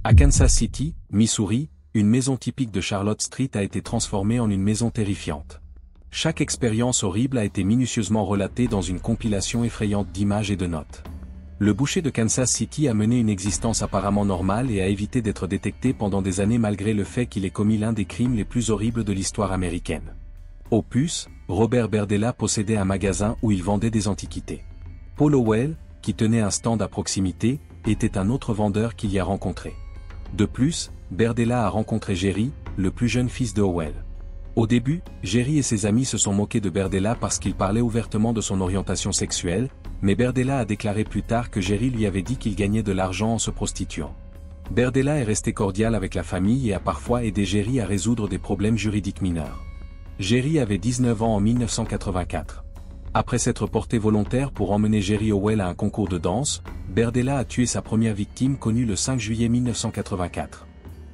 À Kansas City, Missouri, une maison typique de Charlotte Street a été transformée en une maison terrifiante. Chaque expérience horrible a été minutieusement relatée dans une compilation effrayante d'images et de notes. Le boucher de Kansas City a mené une existence apparemment normale et a évité d'être détecté pendant des années malgré le fait qu'il ait commis l'un des crimes les plus horribles de l'histoire américaine. Opus, Robert Berdella possédait un magasin où il vendait des antiquités. Paul Howell, qui tenait un stand à proximité, était un autre vendeur qu'il y a rencontré. De plus, Berdella a rencontré Jerry, le plus jeune fils de Howell. Au début, Jerry et ses amis se sont moqués de Berdella parce qu'il parlait ouvertement de son orientation sexuelle, mais Berdella a déclaré plus tard que Jerry lui avait dit qu'il gagnait de l'argent en se prostituant. Berdella est resté cordial avec la famille et a parfois aidé Jerry à résoudre des problèmes juridiques mineurs. Jerry avait 19 ans en 1984. Après s'être porté volontaire pour emmener Jerry Howell à un concours de danse, Berdella a tué sa première victime connue le 5 juillet 1984.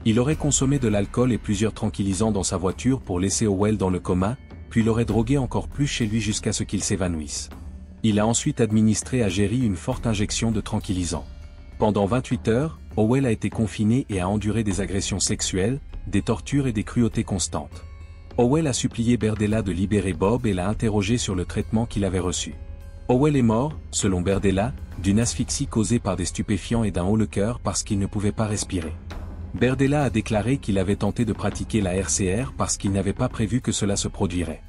Il aurait consommé de l'alcool et plusieurs tranquillisants dans sa voiture pour laisser Howell dans le coma, puis l'aurait drogué encore plus chez lui jusqu'à ce qu'il s'évanouisse. Il a ensuite administré à Jerry une forte injection de tranquillisants. Pendant 28 heures, Howell a été confiné et a enduré des agressions sexuelles, des tortures et des cruautés constantes. Howell a supplié Berdella de libérer Bob et l'a interrogé sur le traitement qu'il avait reçu. Howell est mort, selon Berdella, d'une asphyxie causée par des stupéfiants et d'un haut le cœur parce qu'il ne pouvait pas respirer. Berdella a déclaré qu'il avait tenté de pratiquer la RCR parce qu'il n'avait pas prévu que cela se produirait.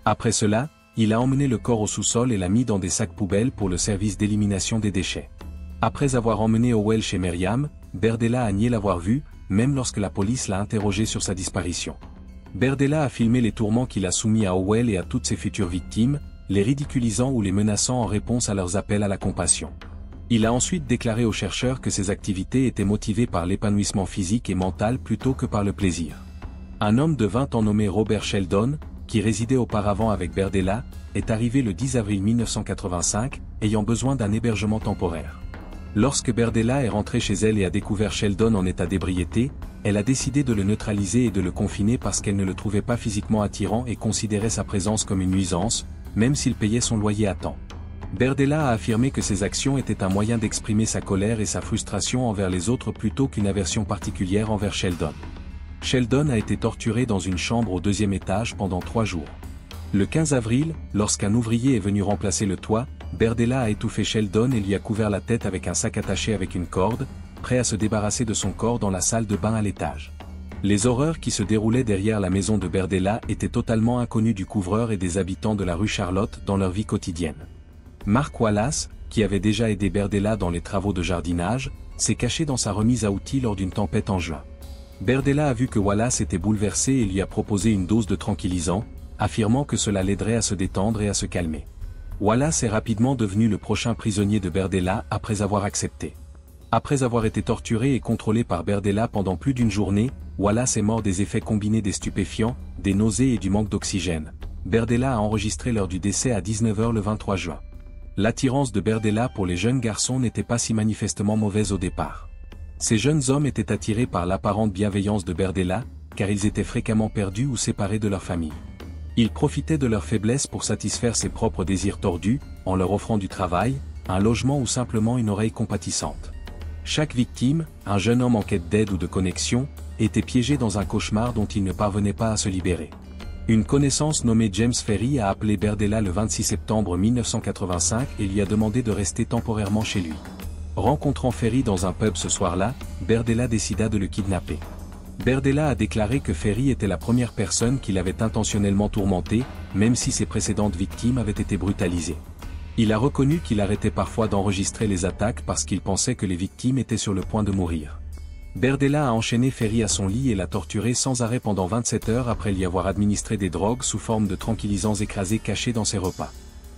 Après cela, il a emmené le corps au sous-sol et l'a mis dans des sacs poubelles pour le service d'élimination des déchets. Après avoir emmené Howell chez Meriam, Berdella a nié l'avoir vu, même lorsque la police l'a interrogé sur sa disparition. Berdella a filmé les tourments qu'il a soumis à Howell et à toutes ses futures victimes, les ridiculisant ou les menaçant en réponse à leurs appels à la compassion. Il a ensuite déclaré aux chercheurs que ses activités étaient motivées par l'épanouissement physique et mental plutôt que par le plaisir. Un homme de 20 ans nommé Robert Sheldon, qui résidait auparavant avec Berdella, est arrivé le 10 avril 1985, ayant besoin d'un hébergement temporaire. Lorsque Berdella est rentrée chez elle et a découvert Sheldon en état d'ébriété, elle a décidé de le neutraliser et de le confiner parce qu'elle ne le trouvait pas physiquement attirant et considérait sa présence comme une nuisance, même s'il payait son loyer à temps. Berdella a affirmé que ses actions étaient un moyen d'exprimer sa colère et sa frustration envers les autres plutôt qu'une aversion particulière envers Sheldon. Sheldon a été torturé dans une chambre au 2e étage pendant 3 jours. Le 15 avril, lorsqu'un ouvrier est venu remplacer le toit, Berdella a étouffé Sheldon et lui a couvert la tête avec un sac attaché avec une corde, prêt à se débarrasser de son corps dans la salle de bain à l'étage. Les horreurs qui se déroulaient derrière la maison de Berdella étaient totalement inconnues du couvreur et des habitants de la rue Charlotte dans leur vie quotidienne. Mark Wallace, qui avait déjà aidé Berdella dans les travaux de jardinage, s'est caché dans sa remise à outils lors d'une tempête en juin. Berdella a vu que Wallace était bouleversé et lui a proposé une dose de tranquillisant, affirmant que cela l'aiderait à se détendre et à se calmer. Wallace est rapidement devenu le prochain prisonnier de Berdella après avoir accepté. Après avoir été torturé et contrôlé par Berdella pendant plus d'une journée, Wallace est mort des effets combinés des stupéfiants, des nausées et du manque d'oxygène. Berdella a enregistré l'heure du décès à 19 h le 23 juin. L'attirance de Berdella pour les jeunes garçons n'était pas si manifestement mauvaise au départ. Ces jeunes hommes étaient attirés par l'apparente bienveillance de Berdella, car ils étaient fréquemment perdus ou séparés de leur famille. Il profitait de leur faiblesse pour satisfaire ses propres désirs tordus, en leur offrant du travail, un logement ou simplement une oreille compatissante. Chaque victime, un jeune homme en quête d'aide ou de connexion, était piégé dans un cauchemar dont il ne parvenait pas à se libérer. Une connaissance nommée James Ferry a appelé Berdella le 26 septembre 1985 et lui a demandé de rester temporairement chez lui. Rencontrant Ferry dans un pub ce soir-là, Berdella décida de le kidnapper. Berdella a déclaré que Ferry était la première personne qu'il avait intentionnellement tourmenté, même si ses précédentes victimes avaient été brutalisées. Il a reconnu qu'il arrêtait parfois d'enregistrer les attaques parce qu'il pensait que les victimes étaient sur le point de mourir. Berdella a enchaîné Ferry à son lit et l'a torturé sans arrêt pendant 27 heures après lui avoir administré des drogues sous forme de tranquillisants écrasés cachés dans ses repas.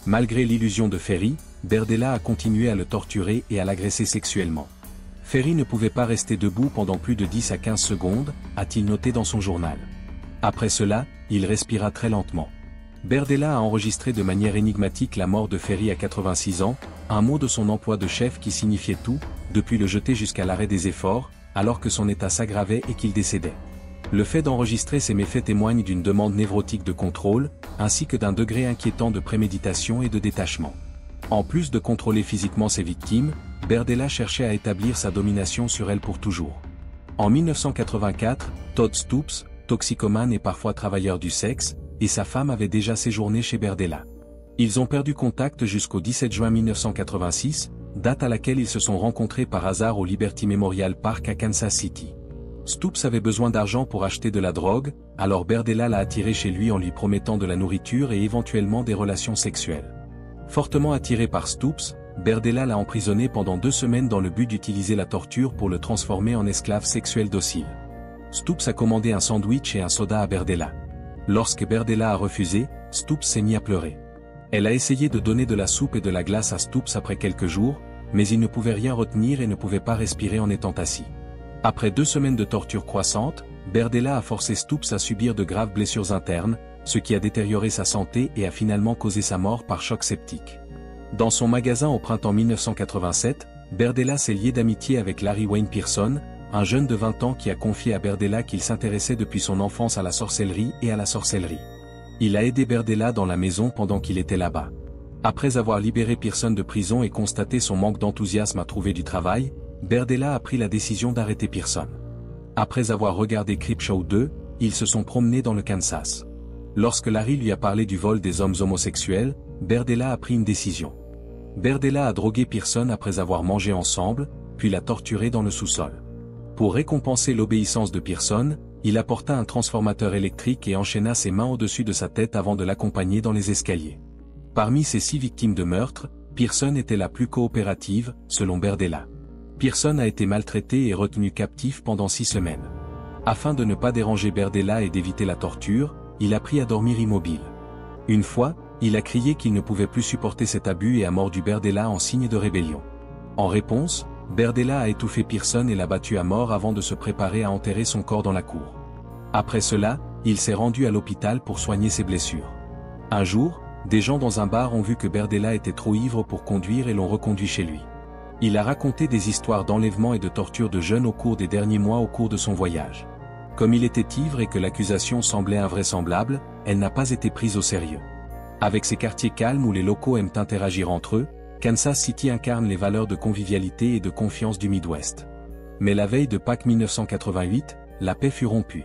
Malgré l'illusion de Ferry, Berdella a continué à le torturer et à l'agresser sexuellement. Ferry ne pouvait pas rester debout pendant plus de 10 à 15 secondes, a-t-il noté dans son journal. Après cela, il respira très lentement. Berdella a enregistré de manière énigmatique la mort de Ferry à 86 ans, un mot de son emploi de chef qui signifiait tout, depuis le jeter jusqu'à l'arrêt des efforts, alors que son état s'aggravait et qu'il décédait. Le fait d'enregistrer ces méfaits témoigne d'une demande névrotique de contrôle, ainsi que d'un degré inquiétant de préméditation et de détachement. En plus de contrôler physiquement ses victimes, Berdella cherchait à établir sa domination sur elles pour toujours. En 1984, Todd Stoops, toxicomane et parfois travailleur du sexe, et sa femme avaient déjà séjourné chez Berdella. Ils ont perdu contact jusqu'au 17 juin 1986, date à laquelle ils se sont rencontrés par hasard au Liberty Memorial Park à Kansas City. Stoops avait besoin d'argent pour acheter de la drogue, alors Berdella l'a attiré chez lui en lui promettant de la nourriture et éventuellement des relations sexuelles. Fortement attiré par Stoops, Berdella l'a emprisonné pendant 2 semaines dans le but d'utiliser la torture pour le transformer en esclave sexuel docile. Stoops a commandé un sandwich et un soda à Berdella. Lorsque Berdella a refusé, Stoops s'est mis à pleurer. Elle a essayé de donner de la soupe et de la glace à Stoops après quelques jours, mais il ne pouvait rien retenir et ne pouvait pas respirer en étant assis. Après 2 semaines de torture croissante, Berdella a forcé Stoops à subir de graves blessures internes, ce qui a détérioré sa santé et a finalement causé sa mort par choc septique. Dans son magasin au printemps 1987, Berdella s'est lié d'amitié avec Larry Wayne Pearson, un jeune de 20 ans qui a confié à Berdella qu'il s'intéressait depuis son enfance à la sorcellerie et à la sorcellerie. Il a aidé Berdella dans la maison pendant qu'il était là-bas. Après avoir libéré Pearson de prison et constaté son manque d'enthousiasme à trouver du travail, Berdella a pris la décision d'arrêter Pearson. Après avoir regardé Creepshow 2, ils se sont promenés dans le Kansas. Lorsque Larry lui a parlé du vol des hommes homosexuels, Berdella a pris une décision. Berdella a drogué Pearson après avoir mangé ensemble, puis l'a torturé dans le sous-sol. Pour récompenser l'obéissance de Pearson, il apporta un transformateur électrique et enchaîna ses mains au-dessus de sa tête avant de l'accompagner dans les escaliers. Parmi ces 6 victimes de meurtre, Pearson était la plus coopérative, selon Berdella. Pearson a été maltraité et retenu captif pendant 6 semaines. Afin de ne pas déranger Berdella et d'éviter la torture, il apprit à dormir immobile. Une fois, il a crié qu'il ne pouvait plus supporter cet abus et a mordu Berdella en signe de rébellion. En réponse, Berdella a étouffé Pearson et l'a battu à mort avant de se préparer à enterrer son corps dans la cour. Après cela, il s'est rendu à l'hôpital pour soigner ses blessures. Un jour, des gens dans un bar ont vu que Berdella était trop ivre pour conduire et l'ont reconduit chez lui. Il a raconté des histoires d'enlèvement et de torture de jeunes au cours des derniers mois au cours de son voyage. Comme il était ivre et que l'accusation semblait invraisemblable, elle n'a pas été prise au sérieux. Avec ses quartiers calmes où les locaux aiment interagir entre eux, Kansas City incarne les valeurs de convivialité et de confiance du Midwest. Mais la veille de Pâques 1988, la paix fut rompue.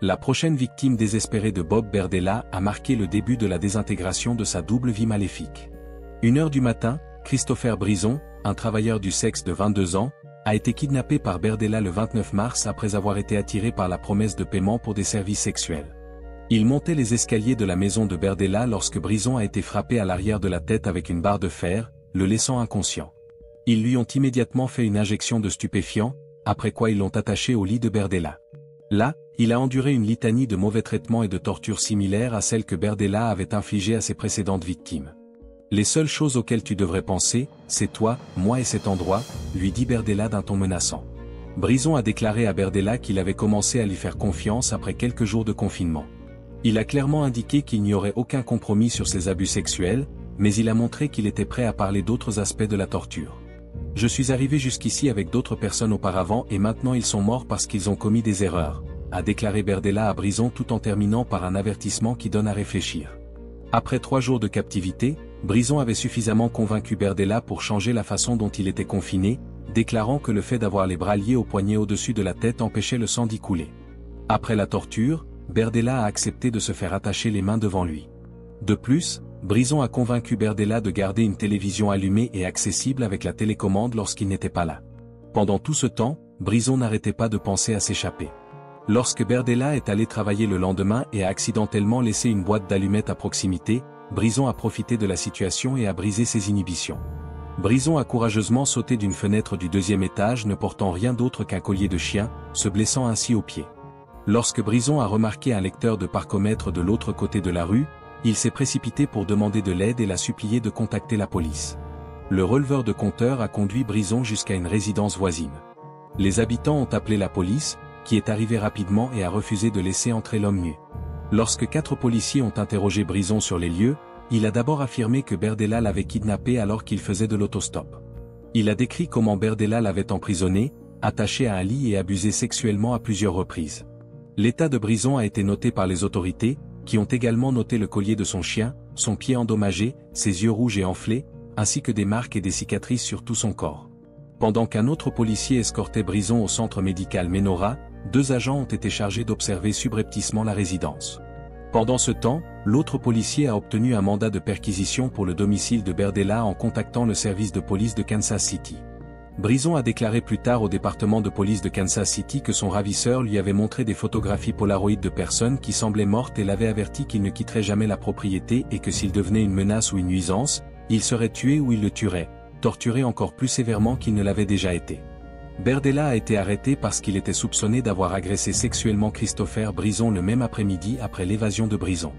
La prochaine victime désespérée de Bob Berdella a marqué le début de la désintégration de sa double vie maléfique. 1h du matin, Christopher Brison, un travailleur du sexe de 22 ans, a été kidnappé par Berdella le 29 mars après avoir été attiré par la promesse de paiement pour des services sexuels. Il montait les escaliers de la maison de Berdella lorsque Brison a été frappé à l'arrière de la tête avec une barre de fer, le laissant inconscient. Ils lui ont immédiatement fait une injection de stupéfiants, après quoi ils l'ont attaché au lit de Berdella. Là, il a enduré une litanie de mauvais traitements et de tortures similaires à celles que Berdella avait infligées à ses précédentes victimes. Les seules choses auxquelles tu devrais penser, c'est toi, moi et cet endroit, lui dit Berdella d'un ton menaçant. Brison a déclaré à Berdella qu'il avait commencé à lui faire confiance après quelques jours de confinement. Il a clairement indiqué qu'il n'y aurait aucun compromis sur ses abus sexuels, mais il a montré qu'il était prêt à parler d'autres aspects de la torture. Je suis arrivé jusqu'ici avec d'autres personnes auparavant et maintenant ils sont morts parce qu'ils ont commis des erreurs, a déclaré Berdella à Brison tout en terminant par un avertissement qui donne à réfléchir. Après 3 jours de captivité, Brison avait suffisamment convaincu Berdella pour changer la façon dont il était confiné, déclarant que le fait d'avoir les bras liés aux poignets au-dessus de la tête empêchait le sang d'y couler. Après la torture, Berdella a accepté de se faire attacher les mains devant lui. De plus, Brison a convaincu Berdella de garder une télévision allumée et accessible avec la télécommande lorsqu'il n'était pas là. Pendant tout ce temps, Brison n'arrêtait pas de penser à s'échapper. Lorsque Berdella est allé travailler le lendemain et a accidentellement laissé une boîte d'allumettes à proximité, Brison a profité de la situation et a brisé ses inhibitions. Brison a courageusement sauté d'une fenêtre du 2e étage ne portant rien d'autre qu'un collier de chien, se blessant ainsi au pied. Lorsque Brison a remarqué un lecteur de parcomètre de l'autre côté de la rue, il s'est précipité pour demander de l'aide et l'a supplié de contacter la police. Le releveur de compteur a conduit Brison jusqu'à une résidence voisine. Les habitants ont appelé la police, qui est arrivée rapidement et a refusé de laisser entrer l'homme nu. Lorsque 4 policiers ont interrogé Brison sur les lieux, il a d'abord affirmé que Berdella l'avait kidnappé alors qu'il faisait de l'autostop. Il a décrit comment Berdella l'avait emprisonné, attaché à un lit et abusé sexuellement à plusieurs reprises. L'état de Brison a été noté par les autorités, qui ont également noté le collier de son chien, son pied endommagé, ses yeux rouges et enflés, ainsi que des marques et des cicatrices sur tout son corps. Pendant qu'un autre policier escortait Brison au centre médical Menorah, 2 agents ont été chargés d'observer subrepticement la résidence. Pendant ce temps, l'autre policier a obtenu un mandat de perquisition pour le domicile de Berdella en contactant le service de police de Kansas City. Brison a déclaré plus tard au département de police de Kansas City que son ravisseur lui avait montré des photographies Polaroid de personnes qui semblaient mortes et l'avait averti qu'il ne quitterait jamais la propriété et que s'il devenait une menace ou une nuisance, il serait tué ou il le tuerait, torturé encore plus sévèrement qu'il ne l'avait déjà été. Berdella a été arrêté parce qu'il était soupçonné d'avoir agressé sexuellement Christopher Brison le même après-midi après l'évasion de Brison.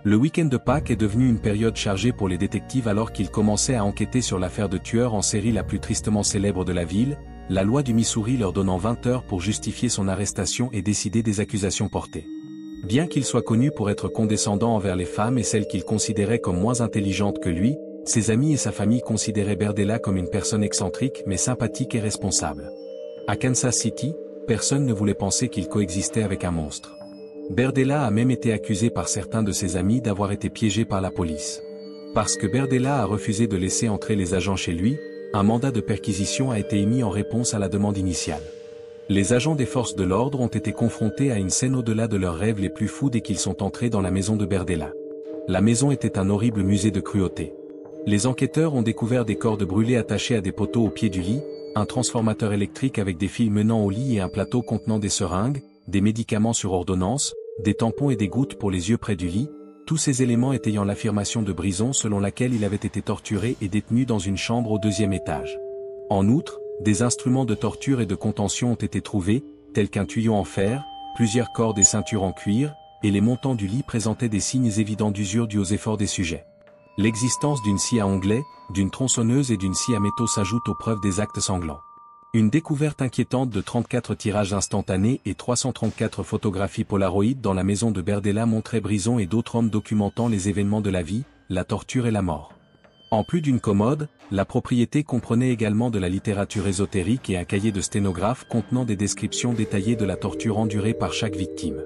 Le week-end de Pâques est devenu une période chargée pour les détectives alors qu'ils commençaient à enquêter sur l'affaire de tueur en série la plus tristement célèbre de la ville, la loi du Missouri leur donnant 20 heures pour justifier son arrestation et décider des accusations portées. Bien qu'il soit connu pour être condescendant envers les femmes et celles qu'il considérait comme moins intelligentes que lui, ses amis et sa famille considéraient Berdella comme une personne excentrique mais sympathique et responsable. À Kansas City, personne ne voulait penser qu'il coexistait avec un monstre. Berdella a même été accusé par certains de ses amis d'avoir été piégé par la police. Parce que Berdella a refusé de laisser entrer les agents chez lui, un mandat de perquisition a été émis en réponse à la demande initiale. Les agents des forces de l'ordre ont été confrontés à une scène au-delà de leurs rêves les plus fous dès qu'ils sont entrés dans la maison de Berdella. La maison était un horrible musée de cruauté. Les enquêteurs ont découvert des cordes brûlées attachées à des poteaux au pied du lit, un transformateur électrique avec des fils menant au lit et un plateau contenant des seringues, des médicaments sur ordonnance, des tampons et des gouttes pour les yeux près du lit, tous ces éléments étayant l'affirmation de Brison selon laquelle il avait été torturé et détenu dans une chambre au 2e étage. En outre, des instruments de torture et de contention ont été trouvés, tels qu'un tuyau en fer, plusieurs cordes et ceintures en cuir, et les montants du lit présentaient des signes évidents d'usure dus aux efforts des sujets. L'existence d'une scie à onglets, d'une tronçonneuse et d'une scie à métaux s'ajoute aux preuves des actes sanglants. Une découverte inquiétante de 34 tirages instantanés et 334 photographies Polaroid dans la maison de Berdella montrait Brison et d'autres hommes documentant les événements de la vie, la torture et la mort. En plus d'une commode, la propriété comprenait également de la littérature ésotérique et un cahier de sténographe contenant des descriptions détaillées de la torture endurée par chaque victime.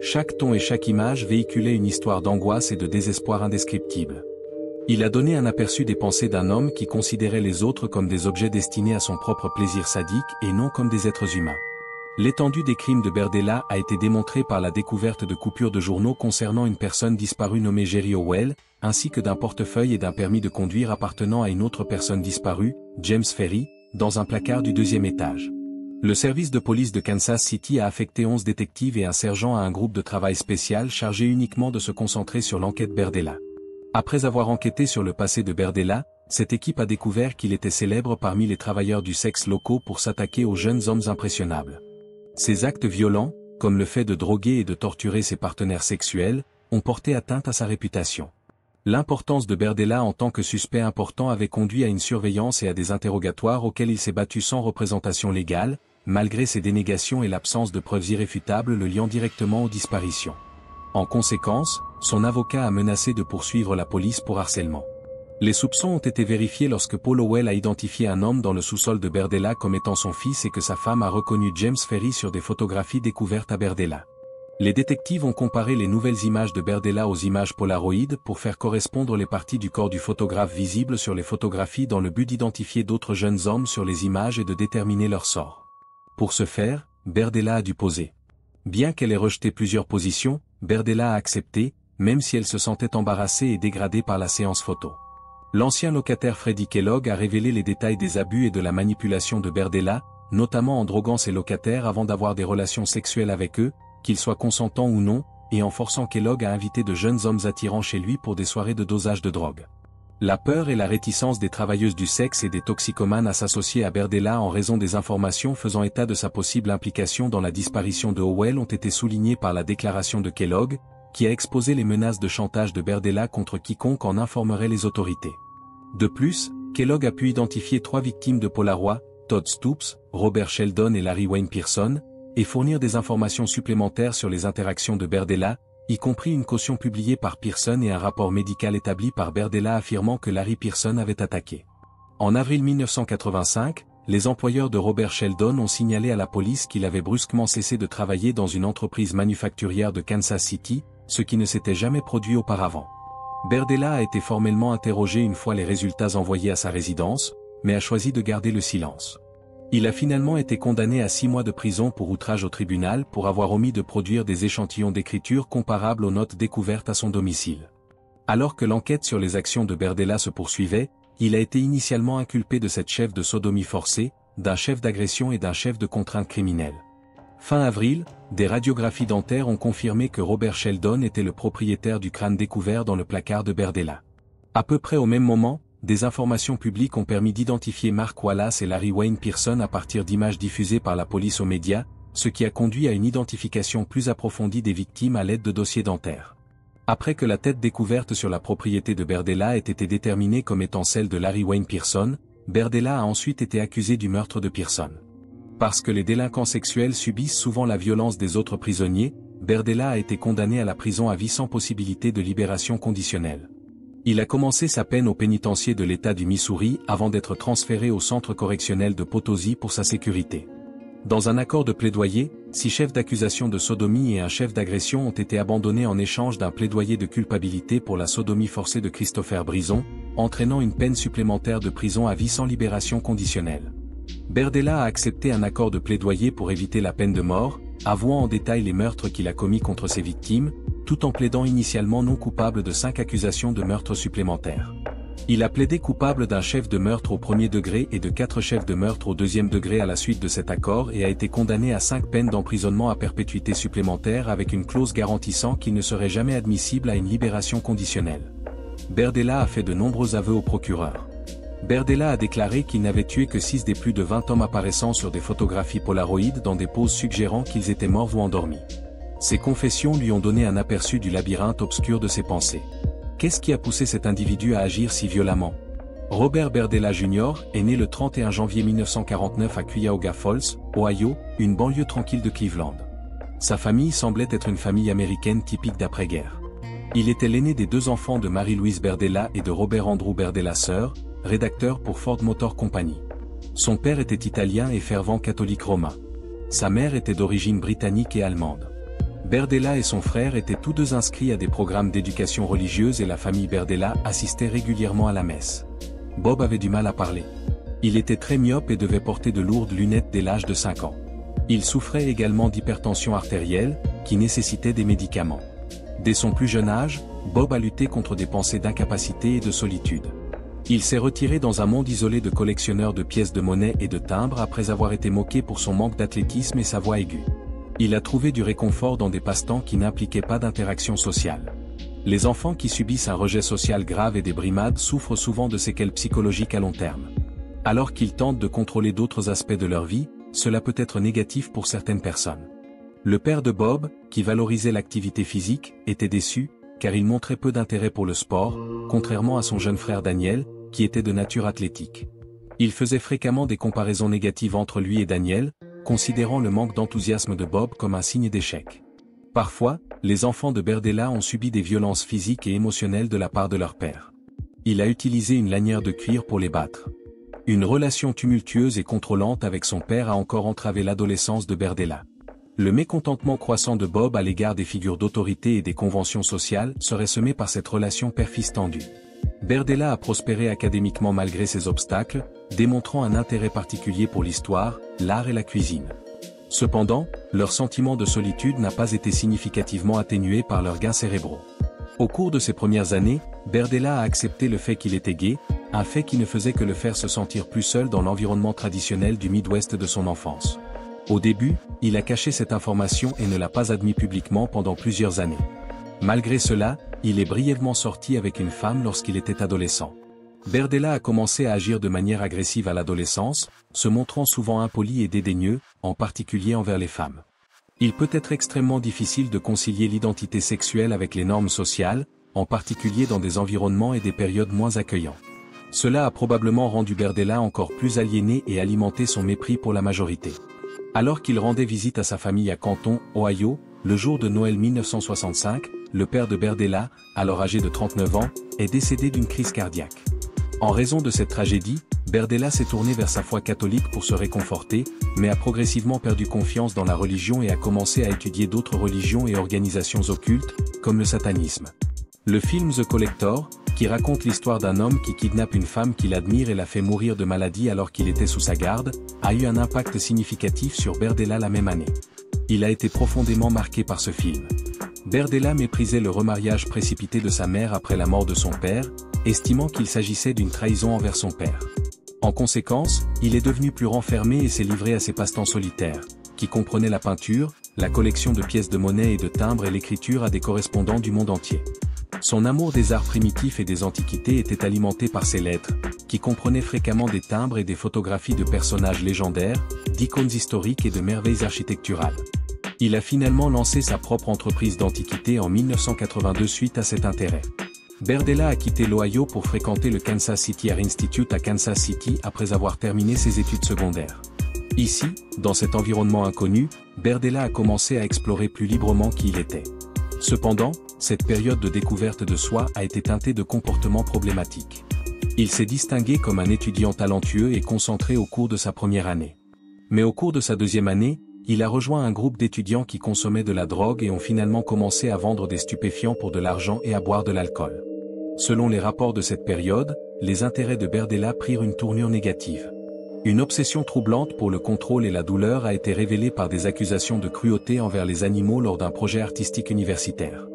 Chaque ton et chaque image véhiculait une histoire d'angoisse et de désespoir indescriptible. Il a donné un aperçu des pensées d'un homme qui considérait les autres comme des objets destinés à son propre plaisir sadique et non comme des êtres humains. L'étendue des crimes de Berdella a été démontrée par la découverte de coupures de journaux concernant une personne disparue nommée Jerry Howell, ainsi que d'un portefeuille et d'un permis de conduire appartenant à une autre personne disparue, James Ferry, dans un placard du 2e étage. Le service de police de Kansas City a affecté 11 détectives et un sergent à un groupe de travail spécial chargé uniquement de se concentrer sur l'enquête Berdella. Après avoir enquêté sur le passé de Berdella, cette équipe a découvert qu'il était célèbre parmi les travailleurs du sexe locaux pour s'attaquer aux jeunes hommes impressionnables. Ces actes violents, comme le fait de droguer et de torturer ses partenaires sexuels, ont porté atteinte à sa réputation. L'importance de Berdella en tant que suspect important avait conduit à une surveillance et à des interrogatoires auxquels il s'est battu sans représentation légale, malgré ses dénégations et l'absence de preuves irréfutables le liant directement aux disparitions. En conséquence, son avocat a menacé de poursuivre la police pour harcèlement. Les soupçons ont été vérifiés lorsque Paul Howell a identifié un homme dans le sous-sol de Berdella comme étant son fils et que sa femme a reconnu James Ferry sur des photographies découvertes à Berdella. Les détectives ont comparé les nouvelles images de Berdella aux images Polaroid pour faire correspondre les parties du corps du photographe visibles sur les photographies dans le but d'identifier d'autres jeunes hommes sur les images et de déterminer leur sort. Pour ce faire, Berdella a dû poser. Bien qu'elle ait rejeté plusieurs positions, Berdella a accepté, même si elle se sentait embarrassée et dégradée par la séance photo. L'ancien locataire Freddie Kellogg a révélé les détails des abus et de la manipulation de Berdella, notamment en droguant ses locataires avant d'avoir des relations sexuelles avec eux, qu'ils soient consentants ou non, et en forçant Kellogg à inviter de jeunes hommes attirants chez lui pour des soirées de dosage de drogue. La peur et la réticence des travailleuses du sexe et des toxicomanes à s'associer à Berdella en raison des informations faisant état de sa possible implication dans la disparition de Howell ont été soulignées par la déclaration de Kellogg, qui a exposé les menaces de chantage de Berdella contre quiconque en informerait les autorités. De plus, Kellogg a pu identifier 3 victimes de Polaroid, Todd Stoops, Robert Sheldon et Larry Wayne Pearson, et fournir des informations supplémentaires sur les interactions de Berdella, y compris une caution publiée par Pearson et un rapport médical établi par Berdella affirmant que Larry Pearson avait attaqué. En avril 1985, les employeurs de Robert Sheldon ont signalé à la police qu'il avait brusquement cessé de travailler dans une entreprise manufacturière de Kansas City, ce qui ne s'était jamais produit auparavant. Berdella a été formellement interrogé une fois les résultats envoyés à sa résidence, mais a choisi de garder le silence. Il a finalement été condamné à 6 mois de prison pour outrage au tribunal pour avoir omis de produire des échantillons d'écriture comparables aux notes découvertes à son domicile. Alors que l'enquête sur les actions de Berdella se poursuivait, il a été initialement inculpé de cette chef de sodomie forcée, d'un chef d'agression et d'un chef de contrainte criminelle. Fin avril, des radiographies dentaires ont confirmé que Robert Sheldon était le propriétaire du crâne découvert dans le placard de Berdella. À peu près au même moment, des informations publiques ont permis d'identifier Mark Wallace et Larry Wayne Pearson à partir d'images diffusées par la police aux médias, ce qui a conduit à une identification plus approfondie des victimes à l'aide de dossiers dentaires. Après que la tête découverte sur la propriété de Berdella ait été déterminée comme étant celle de Larry Wayne Pearson, Berdella a ensuite été accusé du meurtre de Pearson. Parce que les délinquants sexuels subissent souvent la violence des autres prisonniers, Berdella a été condamné à la prison à vie sans possibilité de libération conditionnelle. Il a commencé sa peine au pénitencier de l'État du Missouri avant d'être transféré au centre correctionnel de Potosi pour sa sécurité. Dans un accord de plaidoyer, 6 chefs d'accusation de sodomie et un chef d'agression ont été abandonnés en échange d'un plaidoyer de culpabilité pour la sodomie forcée de Christopher Brison, entraînant une peine supplémentaire de prison à vie sans libération conditionnelle. Berdella a accepté un accord de plaidoyer pour éviter la peine de mort, avouant en détail les meurtres qu'il a commis contre ses victimes, tout en plaidant initialement non coupable de 5 accusations de meurtre supplémentaires. Il a plaidé coupable d'un chef de meurtre au premier degré et de 4 chefs de meurtre au deuxième degré à la suite de cet accord et a été condamné à 5 peines d'emprisonnement à perpétuité supplémentaires avec une clause garantissant qu'il ne serait jamais admissible à une libération conditionnelle. Berdella a fait de nombreux aveux au procureur. Berdella a déclaré qu'il n'avait tué que 6 des plus de 20 hommes apparaissant sur des photographies Polaroid dans des poses suggérant qu'ils étaient morts ou endormis. Ses confessions lui ont donné un aperçu du labyrinthe obscur de ses pensées. Qu'est-ce qui a poussé cet individu à agir si violemment? Robert Berdella Jr. est né le 31 janvier 1949 à Cuyahoga Falls, Ohio, une banlieue tranquille de Cleveland. Sa famille semblait être une famille américaine typique d'après-guerre. Il était l'aîné des 2 enfants de Marie-Louise Berdella et de Robert Andrew Berdella sœur, rédacteur pour Ford Motor Company. Son père était italien et fervent catholique romain. Sa mère était d'origine britannique et allemande. Berdella et son frère étaient tous 2 inscrits à des programmes d'éducation religieuse et la famille Berdella assistait régulièrement à la messe. Bob avait du mal à parler. Il était très myope et devait porter de lourdes lunettes dès l'âge de 5 ans. Il souffrait également d'hypertension artérielle, qui nécessitait des médicaments. Dès son plus jeune âge, Bob a lutté contre des pensées d'incapacité et de solitude. Il s'est retiré dans un monde isolé de collectionneurs de pièces de monnaie et de timbres après avoir été moqué pour son manque d'athlétisme et sa voix aiguë. Il a trouvé du réconfort dans des passe-temps qui n'impliquaient pas d'interaction sociale. Les enfants qui subissent un rejet social grave et des brimades souffrent souvent de séquelles psychologiques à long terme. Alors qu'ils tentent de contrôler d'autres aspects de leur vie, cela peut être négatif pour certaines personnes. Le père de Bob, qui valorisait l'activité physique, était déçu, car il montrait peu d'intérêt pour le sport, contrairement à son jeune frère Daniel, qui était de nature athlétique. Il faisait fréquemment des comparaisons négatives entre lui et Daniel, considérant le manque d'enthousiasme de Bob comme un signe d'échec. Parfois, les enfants de Berdella ont subi des violences physiques et émotionnelles de la part de leur père. Il a utilisé une lanière de cuir pour les battre. Une relation tumultueuse et contrôlante avec son père a encore entravé l'adolescence de Berdella. Le mécontentement croissant de Bob à l'égard des figures d'autorité et des conventions sociales serait semé par cette relation père-fils tendue. Berdella a prospéré académiquement malgré ces obstacles, démontrant un intérêt particulier pour l'histoire, l'art et la cuisine. Cependant, leur sentiment de solitude n'a pas été significativement atténué par leurs gains cérébraux. Au cours de ses premières années, Berdella a accepté le fait qu'il était gay, un fait qui ne faisait que le faire se sentir plus seul dans l'environnement traditionnel du Midwest de son enfance. Au début, il a caché cette information et ne l'a pas admis publiquement pendant plusieurs années. Malgré cela, il est brièvement sorti avec une femme lorsqu'il était adolescent. Berdella a commencé à agir de manière agressive à l'adolescence, se montrant souvent impoli et dédaigneux, en particulier envers les femmes. Il peut être extrêmement difficile de concilier l'identité sexuelle avec les normes sociales, en particulier dans des environnements et des périodes moins accueillants. Cela a probablement rendu Berdella encore plus aliéné et alimenté son mépris pour la majorité. Alors qu'il rendait visite à sa famille à Canton, Ohio, le jour de Noël 1965, le père de Berdella, alors âgé de 39 ans, est décédé d'une crise cardiaque. En raison de cette tragédie, Berdella s'est tourné vers sa foi catholique pour se réconforter, mais a progressivement perdu confiance dans la religion et a commencé à étudier d'autres religions et organisations occultes, comme le satanisme. Le film The Collector, qui raconte l'histoire d'un homme qui kidnappe une femme qu'il admire et la fait mourir de maladie alors qu'il était sous sa garde, a eu un impact significatif sur Berdella la même année. Il a été profondément marqué par ce film. Berdella méprisait le remariage précipité de sa mère après la mort de son père, estimant qu'il s'agissait d'une trahison envers son père. En conséquence, il est devenu plus renfermé et s'est livré à ses passe-temps solitaires, qui comprenaient la peinture, la collection de pièces de monnaie et de timbres et l'écriture à des correspondants du monde entier. Son amour des arts primitifs et des antiquités était alimenté par ses lettres, qui comprenaient fréquemment des timbres et des photographies de personnages légendaires, d'icônes historiques et de merveilles architecturales. Il a finalement lancé sa propre entreprise d'antiquités en 1982 suite à cet intérêt. Berdella a quitté l'Ohio pour fréquenter le Kansas City Art Institute à Kansas City après avoir terminé ses études secondaires. Ici, dans cet environnement inconnu, Berdella a commencé à explorer plus librement qui il était. Cependant, cette période de découverte de soi a été teintée de comportements problématiques. Il s'est distingué comme un étudiant talentueux et concentré au cours de sa première année. Mais au cours de sa deuxième année, il a rejoint un groupe d'étudiants qui consommaient de la drogue et ont finalement commencé à vendre des stupéfiants pour de l'argent et à boire de l'alcool. Selon les rapports de cette période, les intérêts de Berdella prirent une tournure négative. Une obsession troublante pour le contrôle et la douleur a été révélée par des accusations de cruauté envers les animaux lors d'un projet artistique universitaire.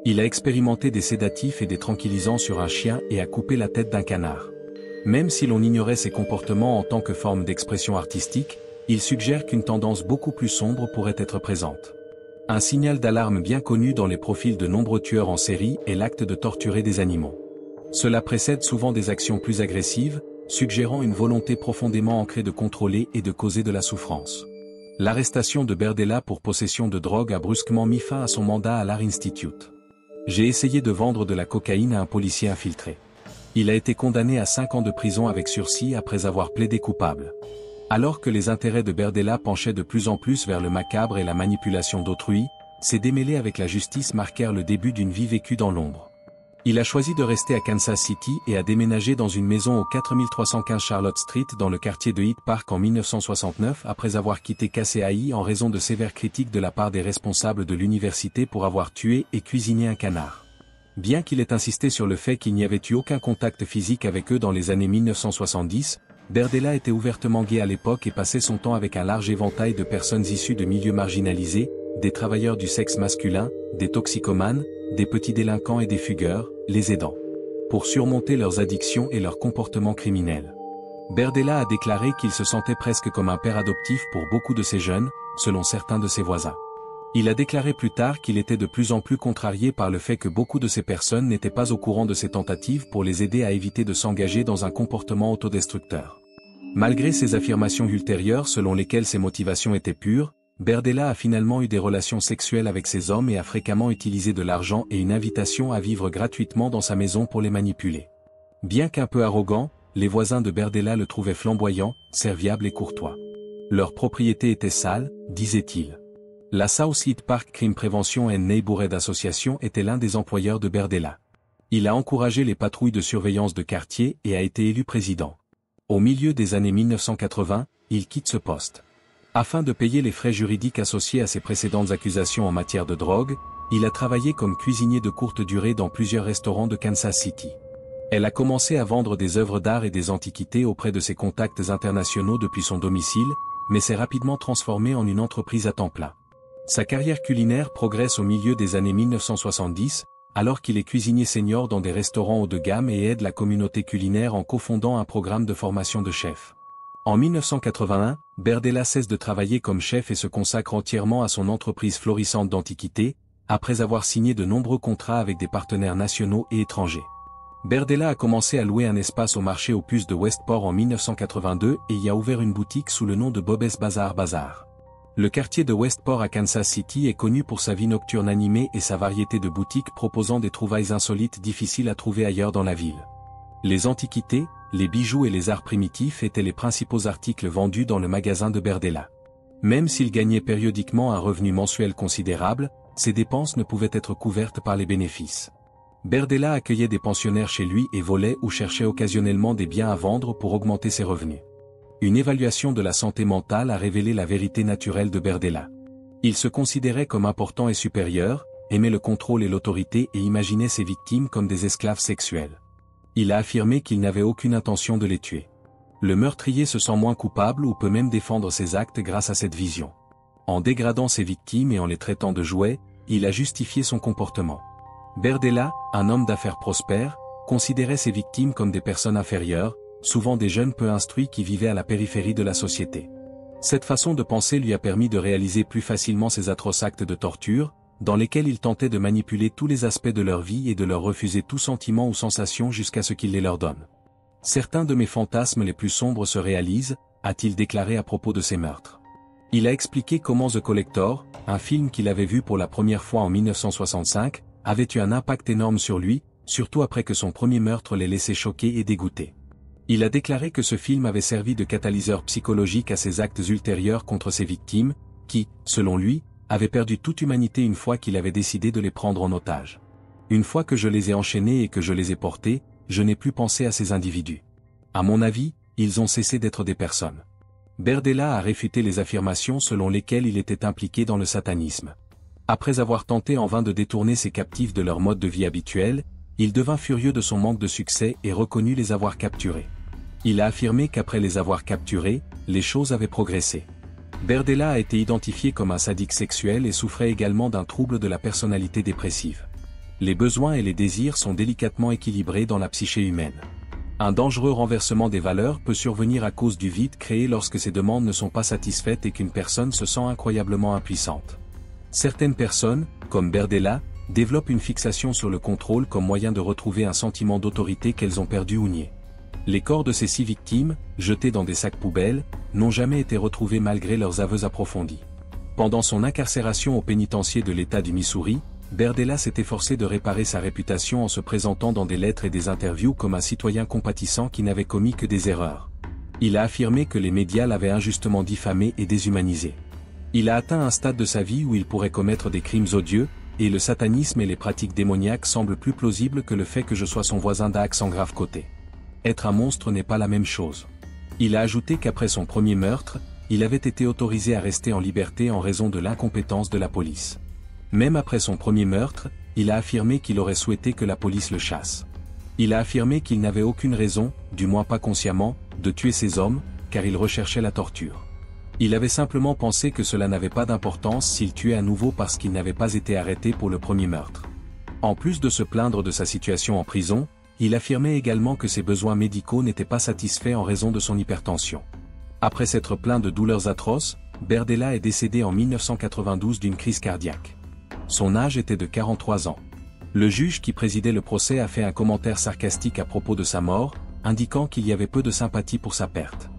Il a expérimenté des sédatifs et des tranquillisants sur un chien et a coupé la tête d'un canard. Même si l'on ignorait ses comportements en tant que forme d'expression artistique, il suggère qu'une tendance beaucoup plus sombre pourrait être présente. Un signal d'alarme bien connu dans les profils de nombreux tueurs en série est l'acte de torturer des animaux. Cela précède souvent des actions plus agressives, suggérant une volonté profondément ancrée de contrôler et de causer de la souffrance. L'arrestation de Berdella pour possession de drogue a brusquement mis fin à son mandat à l'Art Institute. J'ai essayé de vendre de la cocaïne à un policier infiltré. Il a été condamné à 5 ans de prison avec sursis après avoir plaidé coupable. Alors que les intérêts de Berdella penchaient de plus en plus vers le macabre et la manipulation d'autrui, ses démêlés avec la justice marquèrent le début d'une vie vécue dans l'ombre. Il a choisi de rester à Kansas City et a déménagé dans une maison au 4315 Charlotte Street dans le quartier de Hyde Park en 1969 après avoir quitté KCAI en raison de sévères critiques de la part des responsables de l'université pour avoir tué et cuisiné un canard. Bien qu'il ait insisté sur le fait qu'il n'y avait eu aucun contact physique avec eux dans les années 1970, Berdella était ouvertement gay à l'époque et passait son temps avec un large éventail de personnes issues de milieux marginalisés, des travailleurs du sexe masculin, des toxicomanes, des petits délinquants et des fugueurs, les aidant. Pour surmonter leurs addictions et leurs comportements criminels. Berdella a déclaré qu'il se sentait presque comme un père adoptif pour beaucoup de ces jeunes, selon certains de ses voisins. Il a déclaré plus tard qu'il était de plus en plus contrarié par le fait que beaucoup de ces personnes n'étaient pas au courant de ses tentatives pour les aider à éviter de s'engager dans un comportement autodestructeur. Malgré ses affirmations ultérieures selon lesquelles ses motivations étaient pures, Berdella a finalement eu des relations sexuelles avec ces hommes et a fréquemment utilisé de l'argent et une invitation à vivre gratuitement dans sa maison pour les manipuler. Bien qu'un peu arrogant, les voisins de Berdella le trouvaient flamboyant, serviable et courtois. Leur propriété était sale, disait-il. La South Hyde Park Crime Prevention and Neighborhood Association était l'un des employeurs de Berdella. Il a encouragé les patrouilles de surveillance de quartier et a été élu président. Au milieu des années 1980, il quitte ce poste. Afin de payer les frais juridiques associés à ses précédentes accusations en matière de drogue, il a travaillé comme cuisinier de courte durée dans plusieurs restaurants de Kansas City. Elle a commencé à vendre des œuvres d'art et des antiquités auprès de ses contacts internationaux depuis son domicile, mais s'est rapidement transformée en une entreprise à temps plein. Sa carrière culinaire progresse au milieu des années 1970, alors qu'il est cuisinier senior dans des restaurants haut de gamme et aide la communauté culinaire en cofondant un programme de formation de chefs. En 1981, Berdella cesse de travailler comme chef et se consacre entièrement à son entreprise florissante d'antiquités, après avoir signé de nombreux contrats avec des partenaires nationaux et étrangers. Berdella a commencé à louer un espace au marché aux puces de Westport en 1982 et y a ouvert une boutique sous le nom de Bob's Bazaar. Le quartier de Westport à Kansas City est connu pour sa vie nocturne animée et sa variété de boutiques proposant des trouvailles insolites difficiles à trouver ailleurs dans la ville. Les antiquités, les bijoux et les arts primitifs étaient les principaux articles vendus dans le magasin de Berdella. Même s'il gagnait périodiquement un revenu mensuel considérable, ses dépenses ne pouvaient être couvertes par les bénéfices. Berdella accueillait des pensionnaires chez lui et volait ou cherchait occasionnellement des biens à vendre pour augmenter ses revenus. Une évaluation de la santé mentale a révélé la vérité naturelle de Berdella. Il se considérait comme important et supérieur, aimait le contrôle et l'autorité et imaginait ses victimes comme des esclaves sexuels. Il a affirmé qu'il n'avait aucune intention de les tuer. Le meurtrier se sent moins coupable ou peut même défendre ses actes grâce à cette vision. En dégradant ses victimes et en les traitant de jouets, il a justifié son comportement. Berdella, un homme d'affaires prospère, considérait ses victimes comme des personnes inférieures, souvent des jeunes peu instruits qui vivaient à la périphérie de la société. Cette façon de penser lui a permis de réaliser plus facilement ses atroces actes de torture, dans lesquels il tentait de manipuler tous les aspects de leur vie et de leur refuser tout sentiment ou sensation jusqu'à ce qu'il les leur donne. Certains de mes fantasmes les plus sombres se réalisent, a-t-il déclaré à propos de ses meurtres. Il a expliqué comment The Collector, un film qu'il avait vu pour la première fois en 1965, avait eu un impact énorme sur lui, surtout après que son premier meurtre l'ait laissé choqué et dégoûté. Il a déclaré que ce film avait servi de catalyseur psychologique à ses actes ultérieurs contre ses victimes, qui, selon lui, avaient perdu toute humanité une fois qu'il avait décidé de les prendre en otage. Une fois que je les ai enchaînés et que je les ai portés, je n'ai plus pensé à ces individus. À mon avis, ils ont cessé d'être des personnes. Berdella a réfuté les affirmations selon lesquelles il était impliqué dans le satanisme. Après avoir tenté en vain de détourner ses captifs de leur mode de vie habituel, il devint furieux de son manque de succès et reconnut les avoir capturés. Il a affirmé qu'après les avoir capturés, les choses avaient progressé. Berdella a été identifié comme un sadique sexuel et souffrait également d'un trouble de la personnalité dépressive. Les besoins et les désirs sont délicatement équilibrés dans la psyché humaine. Un dangereux renversement des valeurs peut survenir à cause du vide créé lorsque ces demandes ne sont pas satisfaites et qu'une personne se sent incroyablement impuissante. Certaines personnes, comme Berdella, développent une fixation sur le contrôle comme moyen de retrouver un sentiment d'autorité qu'elles ont perdu ou nié. Les corps de ces 6 victimes, jetés dans des sacs poubelles, n'ont jamais été retrouvés malgré leurs aveux approfondis. Pendant son incarcération au pénitencier de l'État du Missouri, Berdella s'est efforcé de réparer sa réputation en se présentant dans des lettres et des interviews comme un citoyen compatissant qui n'avait commis que des erreurs. Il a affirmé que les médias l'avaient injustement diffamé et déshumanisé. Il a atteint un stade de sa vie où il pourrait commettre des crimes odieux, et le satanisme et les pratiques démoniaques semblent plus plausibles que le fait que je sois son voisin d'accent grave côté. Être un monstre n'est pas la même chose. Il a ajouté qu'après son premier meurtre, il avait été autorisé à rester en liberté en raison de l'incompétence de la police. Même après son premier meurtre, il a affirmé qu'il aurait souhaité que la police le chasse. Il a affirmé qu'il n'avait aucune raison, du moins pas consciemment, de tuer ces hommes, car il recherchait la torture. Il avait simplement pensé que cela n'avait pas d'importance s'il tuait à nouveau parce qu'il n'avait pas été arrêté pour le premier meurtre. En plus de se plaindre de sa situation en prison, il affirmait également que ses besoins médicaux n'étaient pas satisfaits en raison de son hypertension. Après s'être plaint de douleurs atroces, Berdella est décédé en 1992 d'une crise cardiaque. Son âge était de 43 ans. Le juge qui présidait le procès a fait un commentaire sarcastique à propos de sa mort, indiquant qu'il y avait peu de sympathie pour sa perte.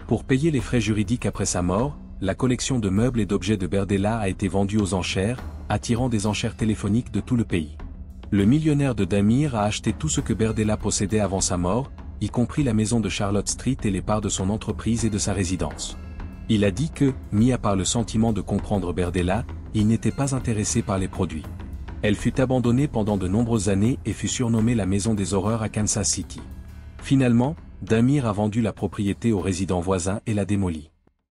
Pour payer les frais juridiques après sa mort, la collection de meubles et d'objets de Berdella a été vendue aux enchères, attirant des enchères téléphoniques de tout le pays. Le millionnaire de Damir a acheté tout ce que Berdella possédait avant sa mort, y compris la maison de Charlotte Street et les parts de son entreprise et de sa résidence. Il a dit que, mis à part le sentiment de comprendre Berdella, il n'était pas intéressé par les produits. Elle fut abandonnée pendant de nombreuses années et fut surnommée la maison des horreurs à Kansas City. Finalement, Damir a vendu la propriété aux résidents voisins et l'a démolie.